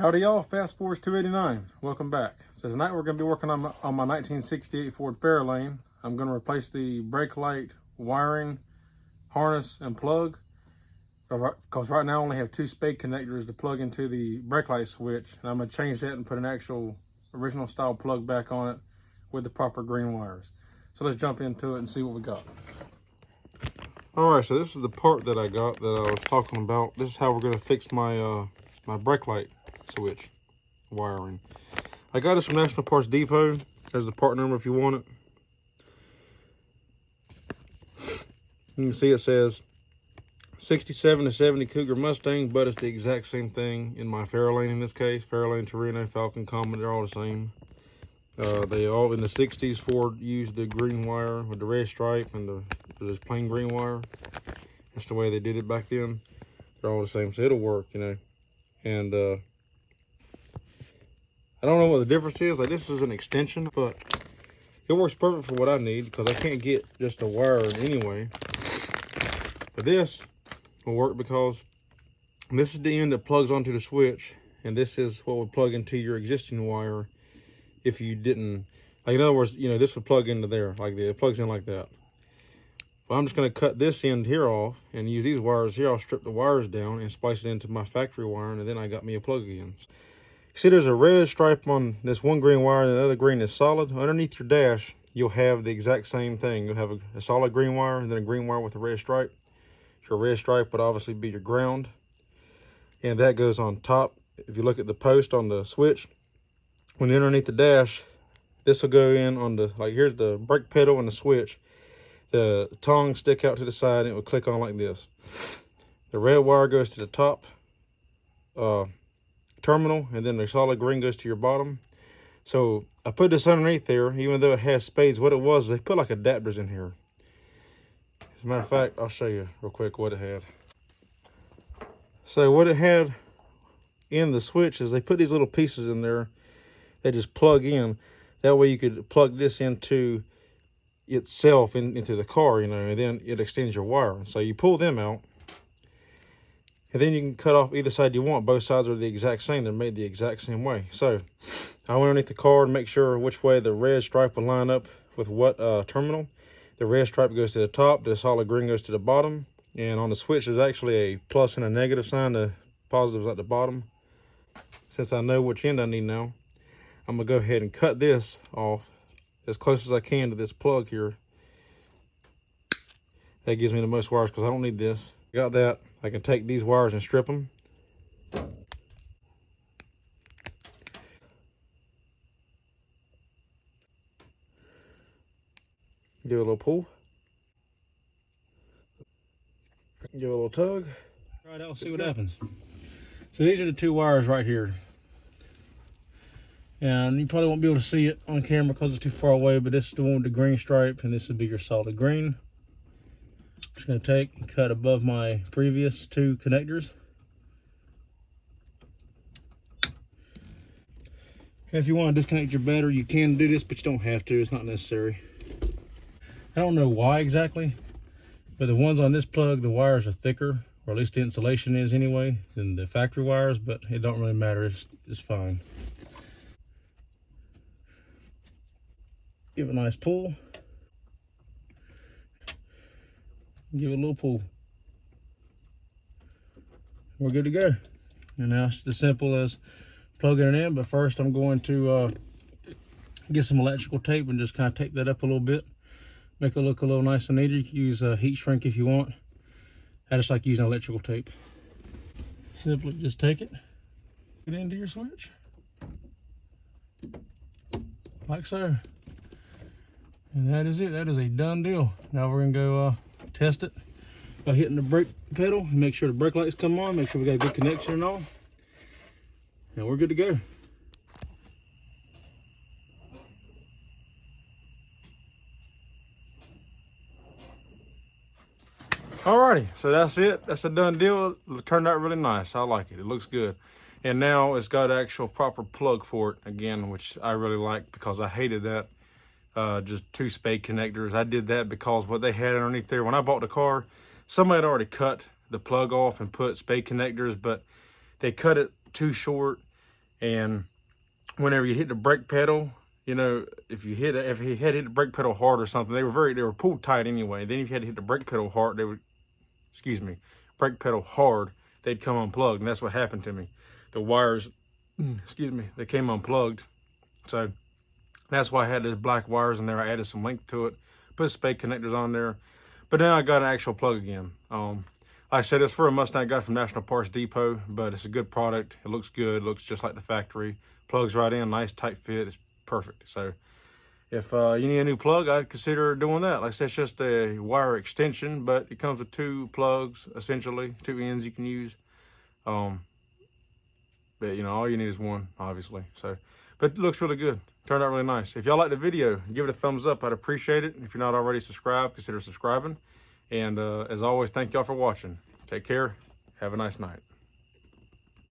Howdy y'all, Fast Forwards 289. Welcome back. So tonight we're going to be working on my 1968 Ford Fairlane. I'm going to replace the brake light wiring, harness, and plug. Because right now I only have two spade connectors to plug into the brake light switch. And I'm going to change that and put an actual original style plug back on it with the proper green wires. So let's jump into it and see what we got. Alright, so this is the part that I got that I was talking about. This is how we're going to fix my my brake light switch wiring. I got this from National Parts Depot. There's the part number if you want it. You can see it says 67 to 70 Cougar Mustang, but it's the exact same thing in my Fairlane in this case. Fairlane, Torino, Falcon, Comet, they're all the same. They all, in the 60s, Ford used the green wire with the red stripe and the just plain green wire. That's the way they did it back then. They're all the same, so it'll work, you know. And I don't know what the difference is. Like, this is an extension, but it works perfect for what I need because I can't get just a wire anyway. But this will work because this is the end that plugs onto the switch, and this is what would plug into your existing wire if you didn't, like, in other words, you know, this would plug into there, like it plugs in like that. Well, I'm just going to cut this end here off and use these wires here. I'll strip the wires down and splice it into my factory wiring, and then I got me a plug again. See, there's a red stripe on this one green wire and the other green is solid. Underneath your dash, you'll have the exact same thing. You'll have a solid green wire and then a green wire with a red stripe. Your red stripe would obviously be your ground, and that goes on top. If you look at the post on the switch, when you're underneath the dash, this will go in on the, like, here's the brake pedal and the switch. The tongs stick out to the side and it will click on like this. The red wire goes to the top terminal, and then the solid green goes to your bottom. So I put this underneath there, even though it has spades. What it was, they put like adapters in here. As a matter of fact, I'll show you real quick what it had. So what it had in the switch is they put these little pieces in there. They just plug in. That way you could plug this into itself into the car, you know, and then it extends your wire. So you pull them out, and then you can cut off either side you want. Both sides are the exact same. They're made the exact same way. So I went underneath the car and make sure which way the red stripe will line up with what terminal. The red stripe goes to the top, the solid green goes to the bottom. And on the switch, there's actually a plus and a negative sign. The positive's at the bottom. Since I know which end I need now, I'm gonna go ahead and cut this off as close as I can to this plug here. That gives me the most wires because I don't need this. Got that. I can take these wires and strip them. Give it a little pull. Give it a little tug. All right, I'll see what happens. So these are the two wires right here. And you probably won't be able to see it on camera because it's too far away, but this is the one with the green stripe, and this would be your solid green. I'm just going to take and cut above my previous two connectors. If you want to disconnect your battery, you can do this, but you don't have to. It's not necessary. I don't know why exactly, but the ones on this plug, the wires are thicker, or at least the insulation is anyway, than the factory wires, but it don't really matter. It's fine. Give it a nice pull. Give it a little pull. We're good to go. And now it's as simple as plugging it in, but first I'm going to get some electrical tape and just kind of tape that up a little bit. Make it look a little nice and neat. You can use heat shrink if you want. I just like using electrical tape. Simply just take it, put it into your switch, like so. And that is it. That is a done deal. Now we're gonna go test it by hitting the brake pedal. Make sure the brake lights come on. Make sure we got a good connection and all. And we're good to go. Alrighty, so that's it. That's a done deal. It turned out really nice. I like it. It looks good. And now it's got actual proper plug for it again, which I really like because I hated that. Just two spade connectors. I did that because what they had underneath there, when I bought the car, somebody had already cut the plug off and put spade connectors, but they cut it too short And whenever you hit the brake pedal, you know, if you had hit the brake pedal hard or something, they were pulled tight anyway. Then if you had to hit the brake pedal hard, brake pedal hard, they'd come unplugged, and that's what happened to me. The wires, they came unplugged. So that's why I had those black wires in there. I added some length to it, put spade connectors on there. But then I got an actual plug again. Like I said, it's for a Mustang I got from National Parts Depot, but it's a good product. It looks good. It looks just like the factory. Plugs right in, nice tight fit. It's perfect. So if you need a new plug, I'd consider doing that. Like I said, it's just a wire extension, but it comes with 2 plugs, essentially, 2 ends you can use. But you know, all you need is one, obviously. So, but it looks really good. Turned out really nice. If y'all like the video, give it a thumbs up. I'd appreciate it. If you're not already subscribed, consider subscribing. And as always, thank y'all for watching. Take care. Have a nice night.